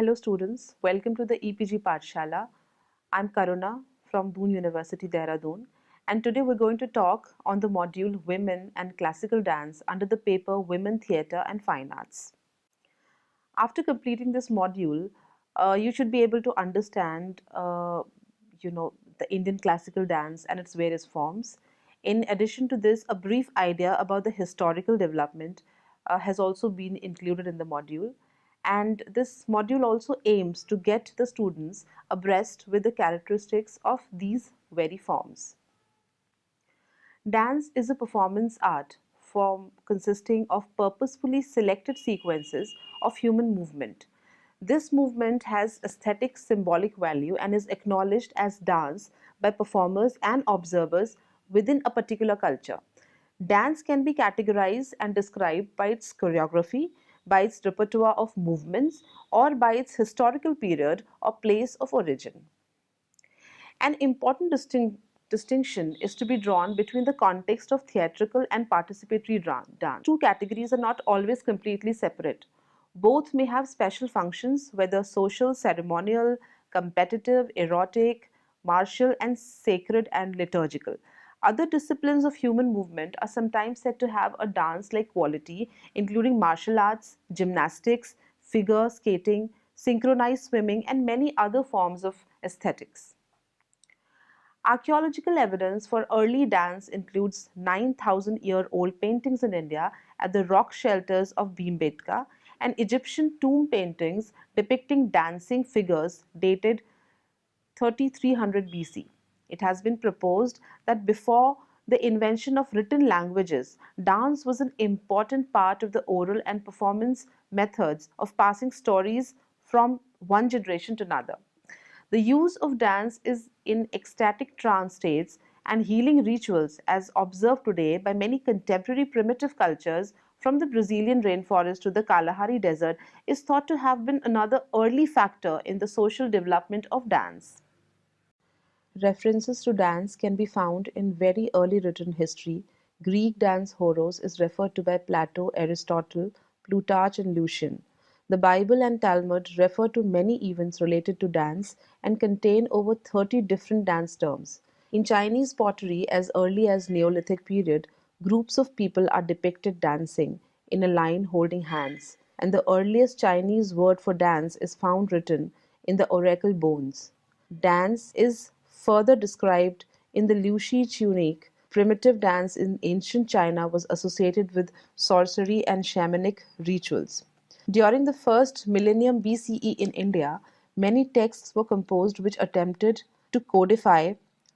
Hello students, welcome to the EPG Pathshala. I'm Karuna from Doon University, Dehradun, and today we're going to talk on the module Women and Classical Dance under the paper Women, Theatre and Fine Arts. After completing this module, you should be able to understand, the Indian classical dance and its various forms. In addition to this, a brief idea about the historical development has also been included in the module. And this module also aims to get the students abreast with the characteristics of these very forms. Dance is a performance art form consisting of purposefully selected sequences of human movement. This movement has aesthetic symbolic value and is acknowledged as dance by performers and observers within a particular culture. Dance can be categorized and described by its choreography, by its repertoire of movements, or by its historical period or place of origin. An important distinction is to be drawn between the context of theatrical and participatory dance. Two categories are not always completely separate. Both may have special functions, whether social, ceremonial, competitive, erotic, martial, and sacred and liturgical. Other disciplines of human movement are sometimes said to have a dance like quality, including martial arts, gymnastics, figure skating, synchronized swimming, and many other forms of aesthetics. Archaeological evidence for early dance includes 9,000-year-old paintings in India at the rock shelters of Bhimbetka and Egyptian tomb paintings depicting dancing figures dated 3300 BC. It has been proposed that before the invention of written languages, dance was an important part of the oral and performance methods of passing stories from one generation to another. The use of dance is in ecstatic trance states and healing rituals, as observed today by many contemporary primitive cultures from the Brazilian rainforest to the Kalahari Desert, is thought to have been another early factor in the social development of dance. References to dance can be found in very early written history. Greek dance horos is referred to by Plato, Aristotle, Plutarch, and Lucian. The Bible and Talmud refer to many events related to dance and contain over 30 different dance terms. In Chinese pottery, as early as Neolithic period, groups of people are depicted dancing in a line holding hands, and the earliest Chinese word for dance is found written in the oracle bones. Dance is further described in the Liushi Tunic. Primitive dance in ancient China was associated with sorcery and shamanic rituals. During the first millennium BCE in India, many texts were composed which attempted to codify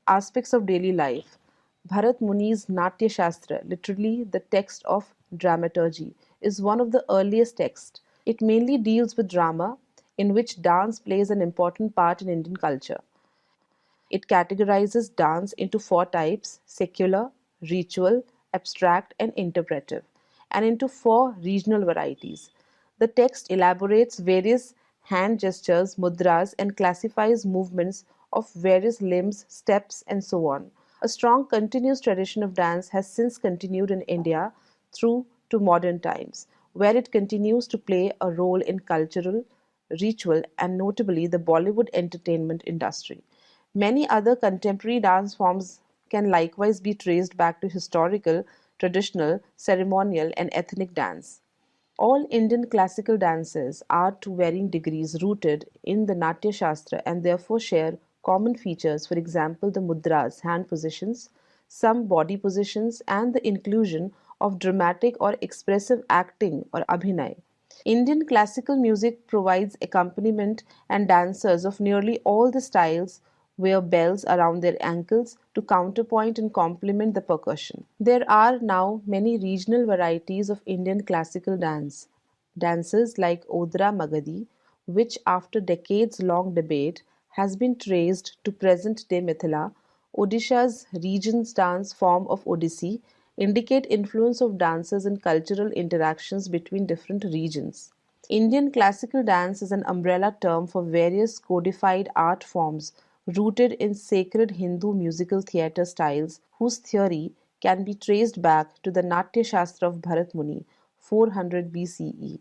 aspects of daily life. Bharat Muni's Natya Shastra, literally the text of dramaturgy, is one of the earliest texts. It mainly deals with drama, in which dance plays an important part in Indian culture. It categorizes dance into four types: secular, ritual, abstract, and interpretive, and into four regional varieties. The text elaborates various hand gestures, mudras, and classifies movements of various limbs, steps, and so on. A strong continuous tradition of dance has since continued in India through to modern times, where it continues to play a role in cultural, ritual, and notably the Bollywood entertainment industry. Many other contemporary dance forms can likewise be traced back to historical, traditional, ceremonial, and ethnic dance. All Indian classical dances are to varying degrees rooted in the Natya Shastra and therefore share common features, for example, the mudras, hand positions, some body positions, and the inclusion of dramatic or expressive acting or abhinay. Indian classical music provides accompaniment, and dancers of nearly all the styles wear bells around their ankles to counterpoint and complement the percussion. There are now many regional varieties of Indian classical dance. Dances like Odra Magadi, which after decades long debate has been traced to present day Mithila, Odisha's region's dance form of Odissi, indicate influence of dancers and cultural interactions between different regions. Indian classical dance is an umbrella term for various codified art forms rooted in sacred Hindu musical theatre styles whose theory can be traced back to the Natya Shastra of Bharat Muni, 400 BCE.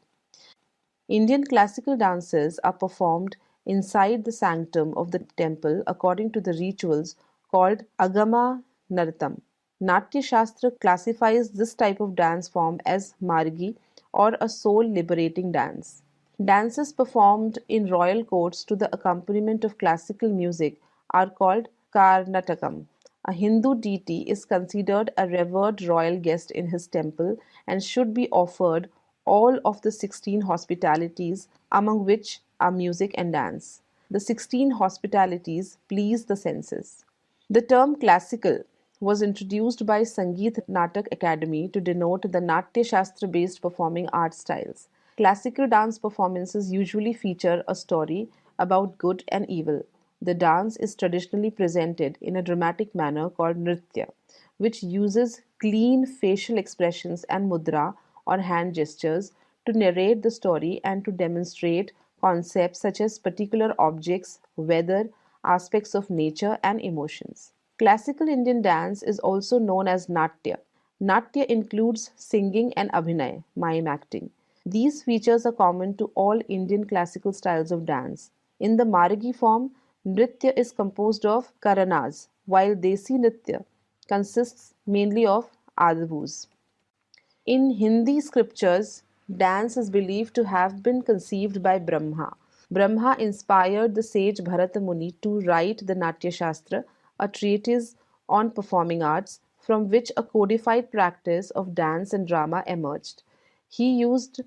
Indian classical dances are performed inside the sanctum of the temple according to the rituals called Agama Nartam. Natya Shastra classifies this type of dance form as Margi or a soul liberating dance. Dances performed in royal courts to the accompaniment of classical music are called Karnatakam. A Hindu deity is considered a revered royal guest in his temple and should be offered all of the 16 hospitalities, among which are music and dance. The 16 hospitalities please the senses. The term classical was introduced by Sangeet Natak Academy to denote the Natya Shastra based performing art styles. Classical dance performances usually feature a story about good and evil. The dance is traditionally presented in a dramatic manner called nritya, which uses clean facial expressions and mudra or hand gestures to narrate the story and to demonstrate concepts such as particular objects, weather, aspects of nature, and emotions. Classical Indian dance is also known as Natya. Natya includes singing and abhinay, mime acting. These features are common to all Indian classical styles of dance. In the Maragi form, Nritya is composed of karanas, while Desi Nritya consists mainly of adavus. In Hindi scriptures, dance is believed to have been conceived by Brahma. Brahma inspired the sage Bharata Muni to write the Natya Shastra, a treatise on performing arts, from which a codified practice of dance and drama emerged. He used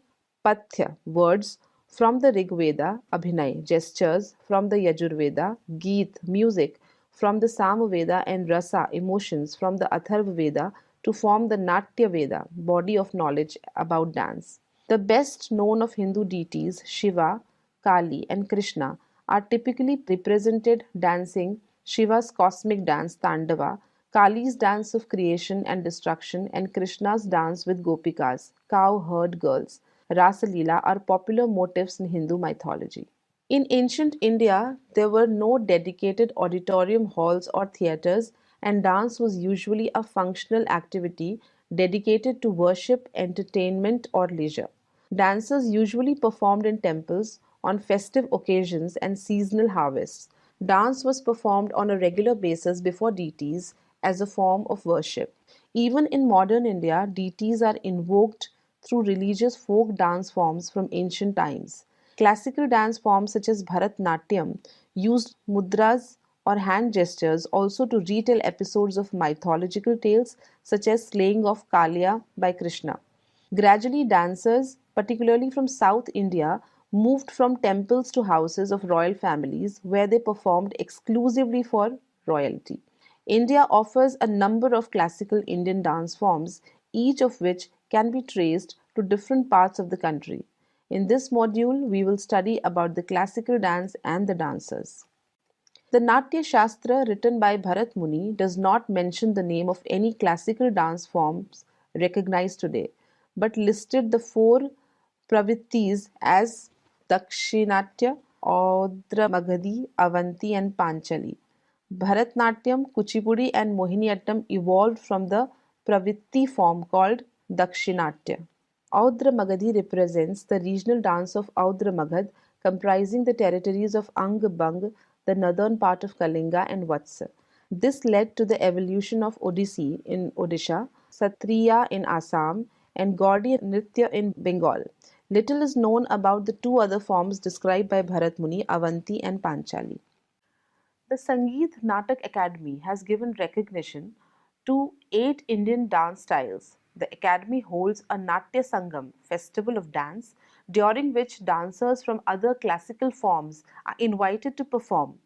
pathya, words from the Rig Veda, Abhinay, gestures from the Yajurveda, Geet, music from the Samaveda, and Rasa, emotions from the Atharva Veda to form the Natya Veda, body of knowledge about dance. The best known of Hindu deities, Shiva, Kali, and Krishna, are typically represented dancing Shiva's cosmic dance Tandava, Kali's dance of creation and destruction, and Krishna's dance with Gopikas, cow herd girls. Rasa Leela are popular motifs in Hindu mythology. In ancient India, there were no dedicated auditorium halls or theatres, and dance was usually a functional activity dedicated to worship, entertainment, or leisure. Dancers usually performed in temples on festive occasions and seasonal harvests. Dance was performed on a regular basis before deities as a form of worship. Even in modern India, deities are invoked through religious folk dance forms from ancient times. Classical dance forms such as Bharatnatyam used mudras or hand gestures also to retell episodes of mythological tales such as slaying of Kalia by Krishna. Gradually, dancers, particularly from South India, moved from temples to houses of royal families where they performed exclusively for royalty. India offers a number of classical Indian dance forms, each of which can be traced to different parts of the country. In this module, we will study about the classical dance and the dancers. The Natya Shastra written by Bharat Muni does not mention the name of any classical dance forms recognized today, but listed the four pravrittis as Dakshinatya, Audra Magadhi, Avanti, and Panchali. Bharatnatyam, Kuchipudi, and Mohiniyattam evolved from the pravritti form called Dakshinatya. Audra Magadhi represents the regional dance of Audra Magad, comprising the territories of Ang Bang, the northern part of Kalinga, and Vatsa. This led to the evolution of Odissi in Odisha, Satriya in Assam, and Gaudiya Nritya in Bengal. Little is known about the two other forms described by Bharat Muni, Avanti and Panchali. The Sangeet Natak Academy has given recognition to 8 Indian dance styles. The Academy holds a Natya Sangam festival of dance during which dancers from other classical forms are invited to perform.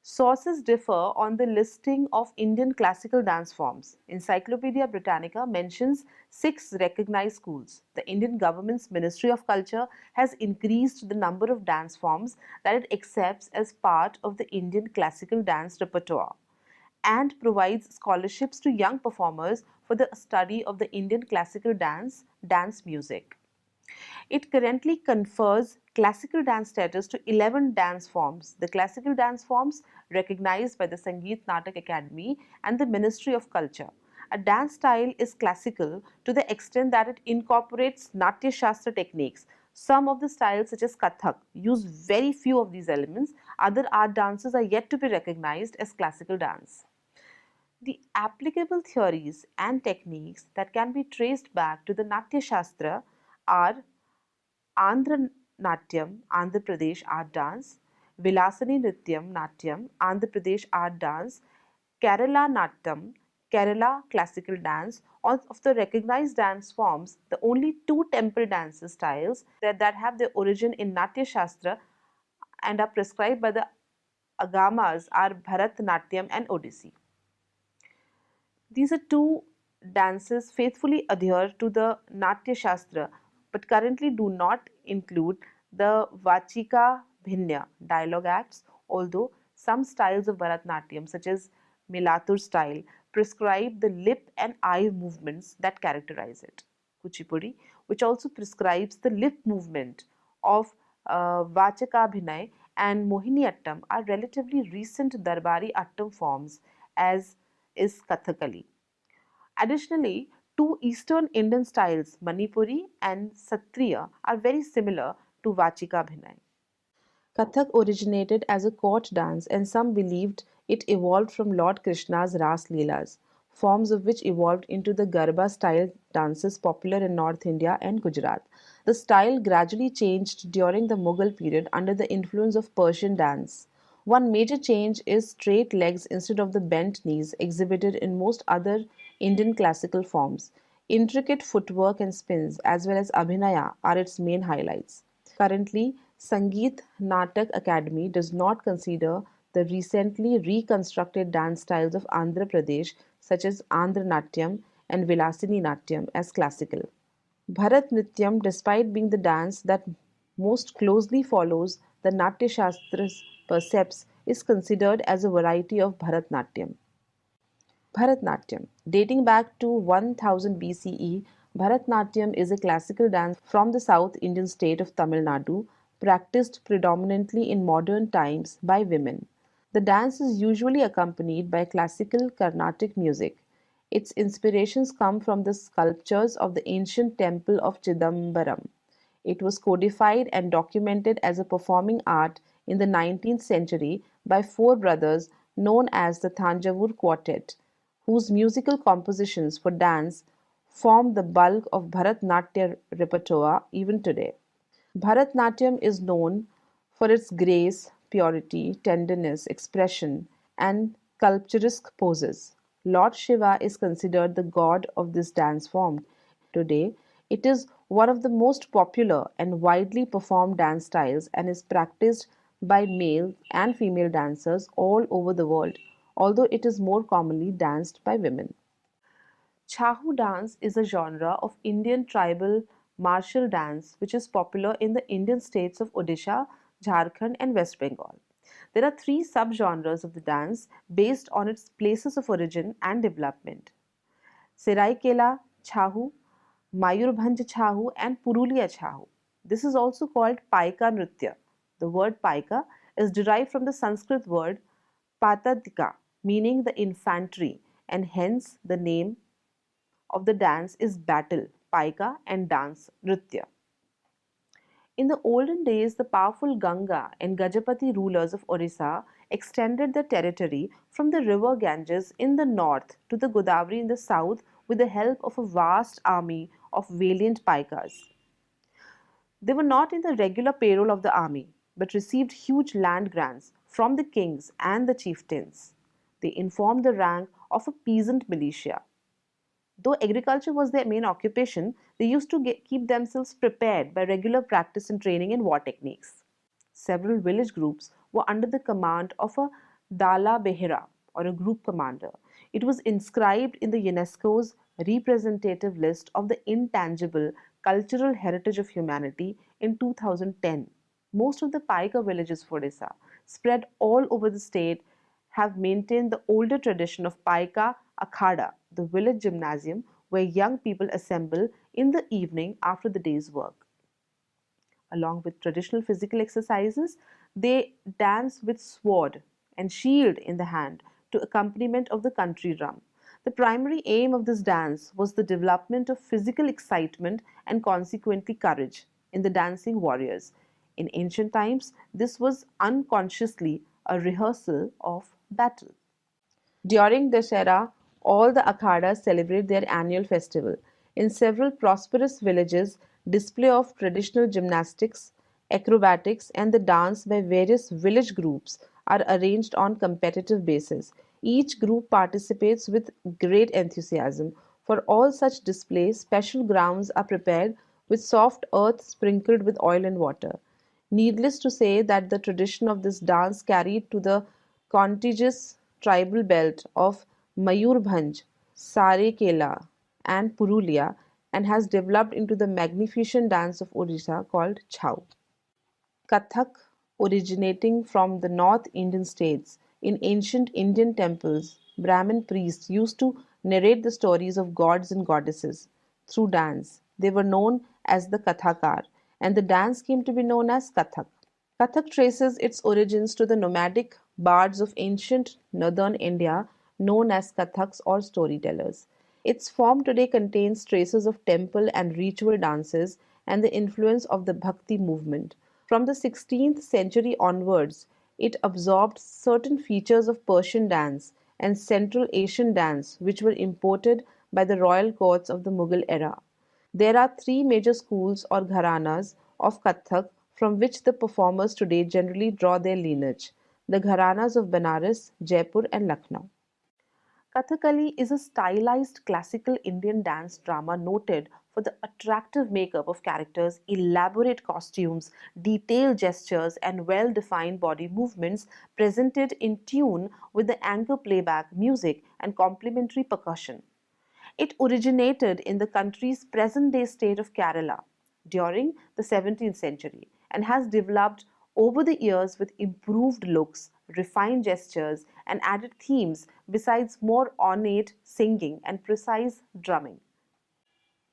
Sources differ on the listing of Indian classical dance forms. Encyclopedia Britannica mentions 6 recognized schools. The Indian government's Ministry of Culture has increased the number of dance forms that it accepts as part of the Indian classical dance repertoire and provides scholarships to young performers for the study of the Indian classical dance music. It currently confers classical dance status to 11 dance forms. The classical dance forms recognized by the Sangeet Natak Academy and the Ministry of Culture. A dance style is classical to the extent that it incorporates Natya Shastra techniques Some of the styles, such as Kathak, use very few of these elements. Other art dances are yet to be recognized as classical dance. The applicable theories and techniques that can be traced back to the Natya Shastra are Andhra Natyam, Andhra Pradesh art dance; Vilasani Nrityam Natyam, Andhra Pradesh art dance; Kerala Natyam, Kerala classical dance. Of the recognized dance forms, the only two temple dance styles that have their origin in Natya Shastra and are prescribed by the Agamas are Bharatnatyam and Odissi. These are two dances faithfully adhere to the Natya Shastra but currently do not include the Vachika Bhinya dialogue acts, although some styles of Bharatnatyam, such as Milatur style, prescribe the lip and eye movements that characterize it. Kuchipudi, which also prescribes the lip movement of Vachaka Bhinay and Mohiniyattam, are relatively recent Darbari Attam forms, as is Kathakali. Additionally, two Eastern Indian styles, Manipuri and Satriya, are very similar to Vachika Bhinay. Kathak originated as a court dance, and some believed it evolved from Lord Krishna's Ras Leelas, forms of which evolved into the Garba style dances popular in North India and Gujarat. The style gradually changed during the Mughal period under the influence of Persian dance. One major change is straight legs instead of the bent knees exhibited in most other Indian classical forms. Intricate footwork and spins, as well as abhinaya, are its main highlights. Currently, Sangeet Natak Academy does not consider the recently reconstructed dance styles of Andhra Pradesh, such as Andhra Natyam and Vilasini Natyam, as classical. Bharatnatyam, despite being the dance that most closely follows the Natya Shastra's precepts, is considered as a variety of Bharatnatyam. Bharatnatyam. Dating back to 1000 BCE, Bharatnatyam is a classical dance from the South Indian state of Tamil Nadu, practiced predominantly in modern times by women. The dance is usually accompanied by classical Carnatic music. Its inspirations come from the sculptures of the ancient temple of Chidambaram. It was codified and documented as a performing art in the 19th century by four brothers known as the Thanjavur Quartet, whose musical compositions for dance form the bulk of Bharatnatyam repertoire even today. Bharatnatyam is known for its grace, purity, tenderness, expression, and sculpturesque poses. Lord Shiva is considered the god of this dance form. Today, it is one of the most popular and widely performed dance styles and is practiced by male and female dancers all over the world, although it is more commonly danced by women. Chahu dance is a genre of Indian tribal martial dance which is popular in the Indian states of Odisha, Jharkhand, and West Bengal. There are three subgenres of the dance based on its places of origin and development: Seraikela Chahu, Mayurbhanj Chahu, and Purulia Chahu. This is also called Paika Nritya. The word Paika is derived from the Sanskrit word Patadika, meaning the infantry, and hence the name of the dance is battle, paika, and dance, nritya. In the olden days, the powerful Ganga and Gajapati rulers of Orissa extended their territory from the river Ganges in the north to the Godavari in the south with the help of a vast army of valiant paikas. They were not in the regular payroll of the army, but received huge land grants from the kings and the chieftains. They informed the rank of a peasant militia. Though agriculture was their main occupation, they used to keep themselves prepared by regular practice and training in war techniques. Several village groups were under the command of a Dala Behera, or a group commander. It was inscribed in the UNESCO's representative list of the intangible cultural heritage of humanity in 2010. Most of the Paika villages of Odisha, spread all over the state, have maintained the older tradition of Paika Akhada, the village gymnasium where young people assemble in the evening after the day's work. Along with traditional physical exercises, they dance with sword and shield in the hand to accompaniment of the country drum. The primary aim of this dance was the development of physical excitement and consequently courage in the dancing warriors. In ancient times, this was unconsciously a rehearsal of battle. During Dashera, all the akhadas celebrate their annual festival. In several prosperous villages, display of traditional gymnastics, acrobatics, and the dance by various village groups are arranged on competitive basis. Each group participates with great enthusiasm. For all such displays, special grounds are prepared with soft earth sprinkled with oil and water. Needless to say that the tradition of this dance carried to the contiguous tribal belt of Mayurbhanj, Saraikela, and Purulia and has developed into the magnificent dance of Odisha called Chhau. Kathak, originating from the North Indian states, in ancient Indian temples, Brahmin priests used to narrate the stories of gods and goddesses through dance. They were known as the Kathakar, and the dance came to be known as Kathak. Kathak traces its origins to the nomadic bards of ancient northern India known as Kathaks or storytellers. Its form today contains traces of temple and ritual dances and the influence of the Bhakti movement. From the 16th century onwards, it absorbed certain features of Persian dance and Central Asian dance which were imported by the royal courts of the Mughal era. There are three major schools or gharanas of Kathak from which the performers today generally draw their lineage: the gharanas of Benares, Jaipur, and Lucknow. Kathakali is a stylized classical Indian dance drama noted for the attractive makeup of characters, elaborate costumes, detailed gestures, and well defined body movements presented in tune with the anchor playback music and complementary percussion. It originated in the country's present day state of Kerala during the 17th century and has developed over the years with improved looks, refined gestures, and added themes besides more ornate singing and precise drumming.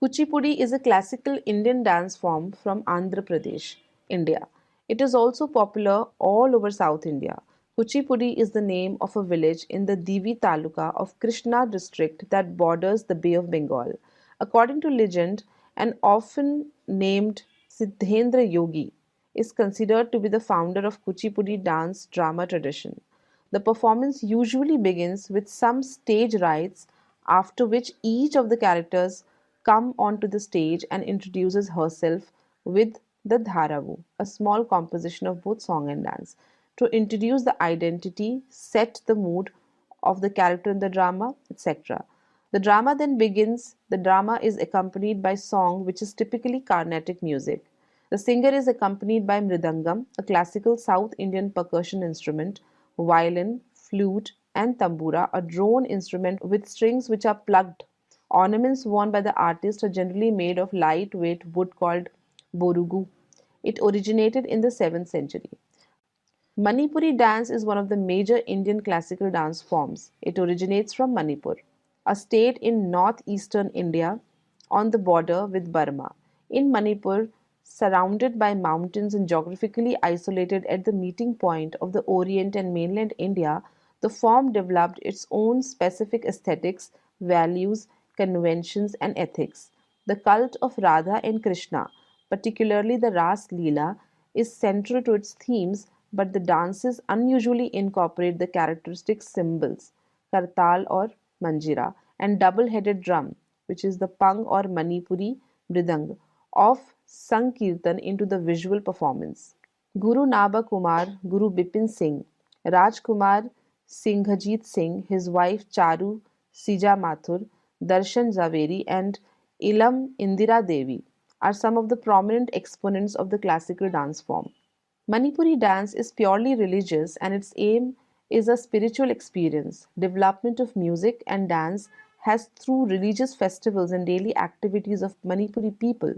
Kuchipudi is a classical Indian dance form from Andhra Pradesh, India. It is also popular all over South India. Kuchipudi is the name of a village in the Divi Taluka of Krishna district that borders the Bay of Bengal. According to legend, an often named Siddhendra Yogi is considered to be the founder of Kuchipudi dance drama tradition. The performance usually begins with some stage rites, after which each of the characters come onto the stage and introduces herself with the dharavu, a small composition of both song and dance, to introduce the identity, set the mood of the character in the drama, etc. The drama then begins. The drama is accompanied by song, which is typically Carnatic music. The singer is accompanied by mridangam, a classical South Indian percussion instrument, violin, flute, and tambura, a drone instrument with strings which are plucked. Ornaments worn by the artist are generally made of lightweight wood called borugu. It originated in the 7th century. Manipuri dance is one of the major Indian classical dance forms. It originates from Manipur, a state in northeastern India on the border with Burma. In Manipur, surrounded by mountains and geographically isolated at the meeting point of the Orient and mainland India, the form developed its own specific aesthetics, values, conventions, and ethics. The cult of Radha and Krishna, particularly the Ras Leela, is central to its themes, but the dances unusually incorporate the characteristic cymbals, kartal or manjira, and double-headed drum, which is the pang or Manipuri mridang, of Sankirtan into the visual performance. Guru Naba Kumar, Guru Bipin Singh, Rajkumar Singhajit Singh, his wife Charu Sija Mathur, Darshan Zaveri, and Ilam Indira Devi are some of the prominent exponents of the classical dance form. Manipuri dance is purely religious and its aim is a spiritual experience. Development of music and dance has through religious festivals and daily activities of Manipuri people.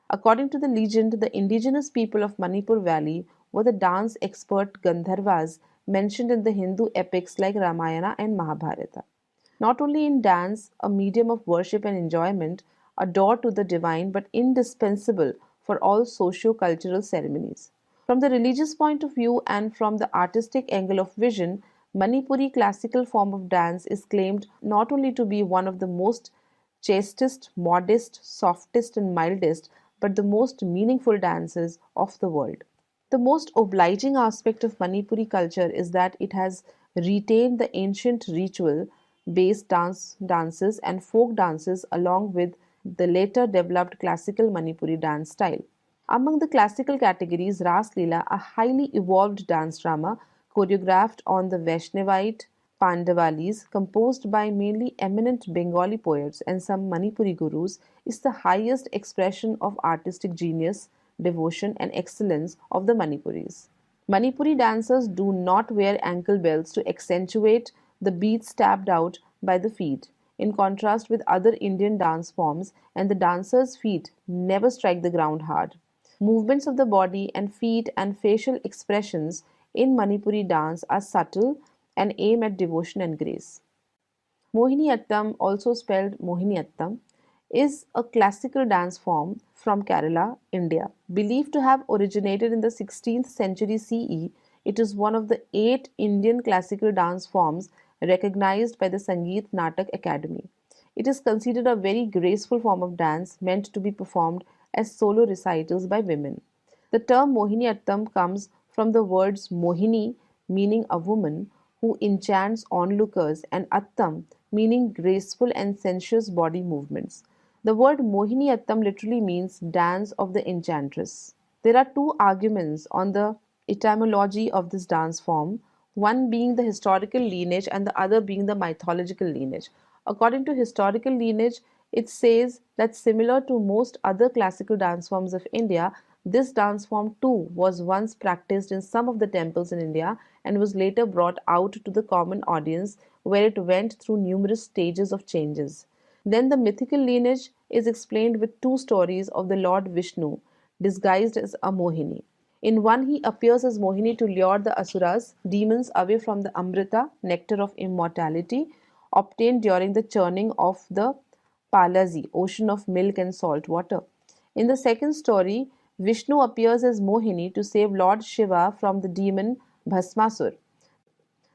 According to the legend, the indigenous people of Manipur Valley were the dance expert Gandharvas mentioned in the Hindu epics like Ramayana and Mahabharata. Not only in dance, a medium of worship and enjoyment, a door to the divine, but indispensable for all socio cultural ceremonies. From the religious point of view and from the artistic angle of vision, Manipuri classical form of dance is claimed not only to be one of the most chastest, modest, softest, and mildest, but the most meaningful dances of the world. The most obliging aspect of Manipuri culture is that it has retained the ancient ritual based dances and folk dances along with the later developed classical Manipuri dance style. Among the classical categories, Ras Leela, a highly evolved dance drama choreographed on the Vaishnavite Pandavalis, composed by mainly eminent Bengali poets and some Manipuri gurus, is the highest expression of artistic genius, devotion, and excellence of the Manipuris. Manipuri dancers do not wear ankle belts to accentuate the beats tapped out by the feet, in contrast with other Indian dance forms, and the dancer's feet never strike the ground hard. Movements of the body and feet and facial expressions in Manipuri dance are subtle and aim at devotion and grace. Mohiniyattam, also spelled Mohiniyattam, is a classical dance form from Kerala, India. Believed to have originated in the 16th century CE, it is one of the 8 Indian classical dance forms recognized by the Sangeet Natak Academy. It is considered a very graceful form of dance meant to be performed as solo recitals by women. The term Mohiniyattam comes from the words Mohini, meaning a woman, who enchants onlookers, and Attam, meaning graceful and sensuous body movements. The word Mohiniyattam literally means dance of the enchantress. There are two arguments on the etymology of this dance form, one being the historical lineage and the other being the mythological lineage. According to historical lineage, it says that similar to most other classical dance forms of India, this dance form too was once practiced in some of the temples in India and was later brought out to the common audience where it went through numerous stages of changes. Then the mythical lineage is explained with two stories of the Lord Vishnu disguised as a Mohini. In one, he appears as Mohini to lure the Asuras, demons, away from the Amrita, nectar of immortality, obtained during the churning of the Palazi, ocean of milk and salt water. In the second story, Vishnu appears as Mohini to save Lord Shiva from the demon Bhasmasur.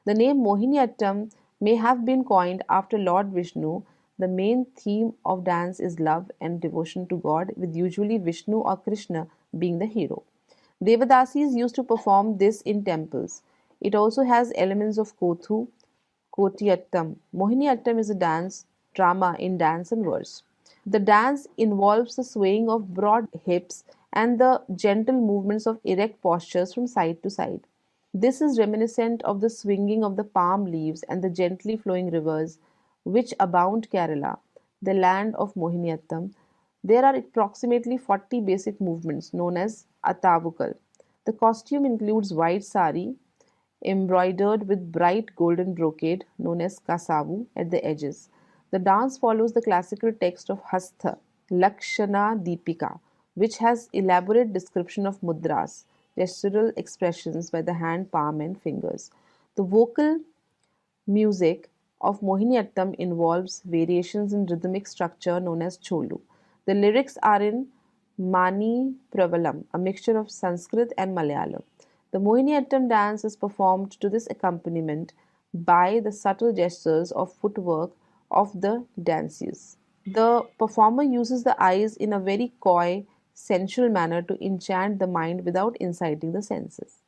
The name Mohiniyattam may have been coined after Lord Vishnu. The main theme of dance is love and devotion to God, with usually Vishnu or Krishna being the hero. Devadasis used to perform this in temples. It also has elements of Kothu, Kotiyattam. Mohiniyattam is a dance drama in dance and verse. The dance involves the swaying of broad hips and the gentle movements of erect postures from side to side. This is reminiscent of the swinging of the palm leaves and the gently flowing rivers which abound Kerala, the land of Mohiniyattam. There are approximately 40 basic movements known as Atavukal. The costume includes white sari embroidered with bright golden brocade known as kasavu at the edges. The dance follows the classical text of Hastha, Lakshana Deepika, which has elaborate description of mudras, gestural expressions by the hand, palm, and fingers. The vocal music of Mohiniyattam involves variations in rhythmic structure known as cholu. The lyrics are in Mani Pravalam, a mixture of Sanskrit and Malayalam. The Mohiniyattam dance is performed to this accompaniment by the subtle gestures of footwork of the dancers. The performer uses the eyes in a very coy, sensual manner to enchant the mind without inciting the senses.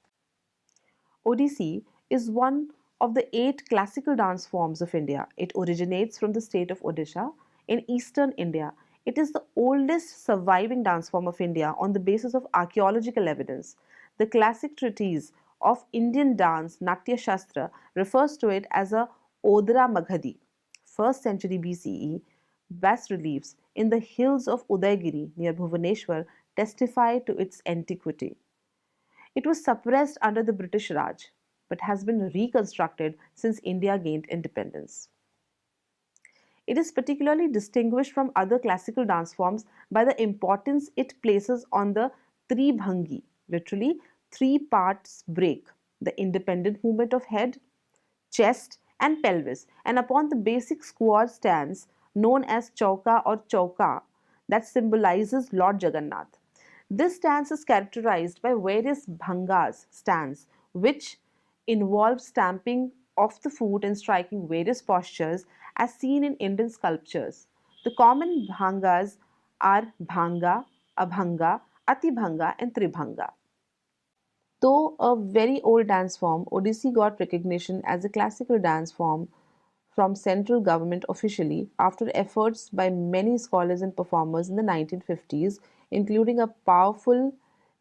Odissi is one of the 8 classical dance forms of India. It originates from the state of Odisha in eastern India. It is the oldest surviving dance form of India on the basis of archaeological evidence. The classic treatise of Indian dance, Natya Shastra, refers to it as a Odra Maghadi, 1st century BCE. Bas reliefs in the hills of Udaygiri near Bhubaneswar testify to its antiquity. It was suppressed under the British Raj, but has been reconstructed since India gained independence. It is particularly distinguished from other classical dance forms by the importance it places on the Tribhangi, literally three parts break, the independent movement of head, chest, and pelvis, and upon the basic squat stance known as chauka or chauka that symbolizes Lord Jagannath. This stance is characterized by various bhangas stance, which involve stamping of the foot and striking various postures as seen in Indian sculptures. The common bhangas are bhanga, Abhanga, Atibhanga, and Tribhanga. Though a very old dance form, Odissi got recognition as a classical dance form from central government officially after efforts by many scholars and performers in the 1950s, including a powerful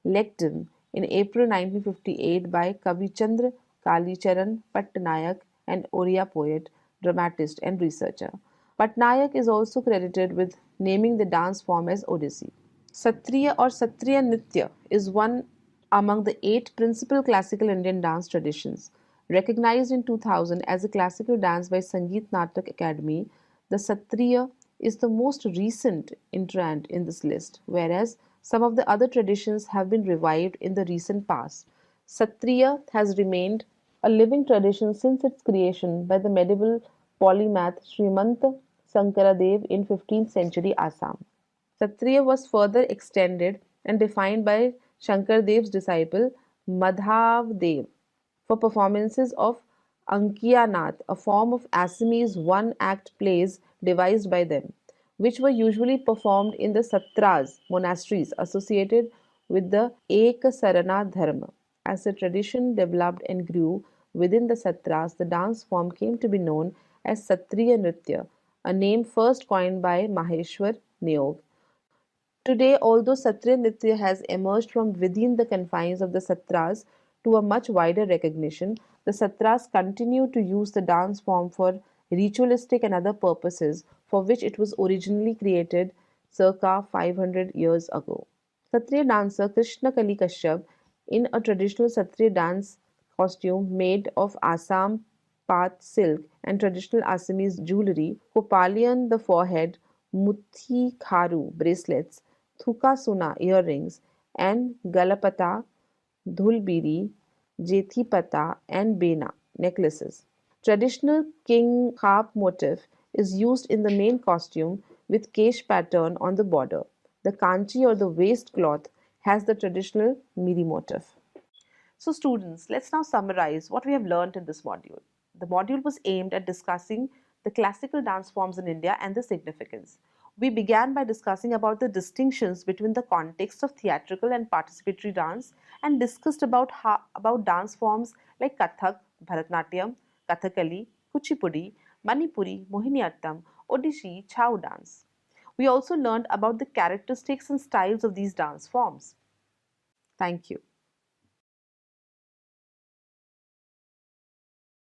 lectern in April 1958 by Kavichandra Kalicharan Pattanayak, an Oriya poet, dramatist, and researcher. Patnaik is also credited with naming the dance form as Odissi. Satriya or Satriya Nritya is one among the 8 principal classical Indian dance traditions. Recognized in 2000 as a classical dance by Sangeet Natak Academy, the Satriya is the most recent entrant in this list, whereas some of the other traditions have been revived in the recent past. Satriya has remained a living tradition since its creation by the medieval polymath Srimant Sankaradev in 15th century Assam. Satriya was further extended and defined by Shankardev's disciple Madhavdev for performances of Ankiya a form of Assamese one-act plays devised by them, which were usually performed in the satras, monasteries associated with the Ekasarana Dharma. As the tradition developed and grew within the satras, the dance form came to be known as Satriya Nritya, a name first coined by Maheshwar Neog. Today, although Satriya Nritya has emerged from within the confines of the Satras to a much wider recognition, the Satras continue to use the dance form for ritualistic and other purposes for which it was originally created circa 500 years ago. Satriya dancer Krishna Kali Kashyap, in a traditional Satriya dance costume made of Assam path silk and traditional Assamese jewelry, Kopalian the forehead, Muthi Kharu bracelets, Thukasuna earrings, and Galapata, Dhulbiri, Jethipata, and Bena necklaces. Traditional king harp motif is used in the main costume with kesh pattern on the border. The kanchi or the waist cloth has the traditional miri motif. So, students, let's now summarize what we have learned in this module. The module was aimed at discussing the classical dance forms in India and their significance. We began by discussing about the distinctions between the context of theatrical and participatory dance and discussed about dance forms like Kathak, Bharatnatyam, Kathakali, Kuchipudi, Manipuri, Mohiniyattam, Odissi, Chau dance. We also learned about the characteristics and styles of these dance forms. Thank you.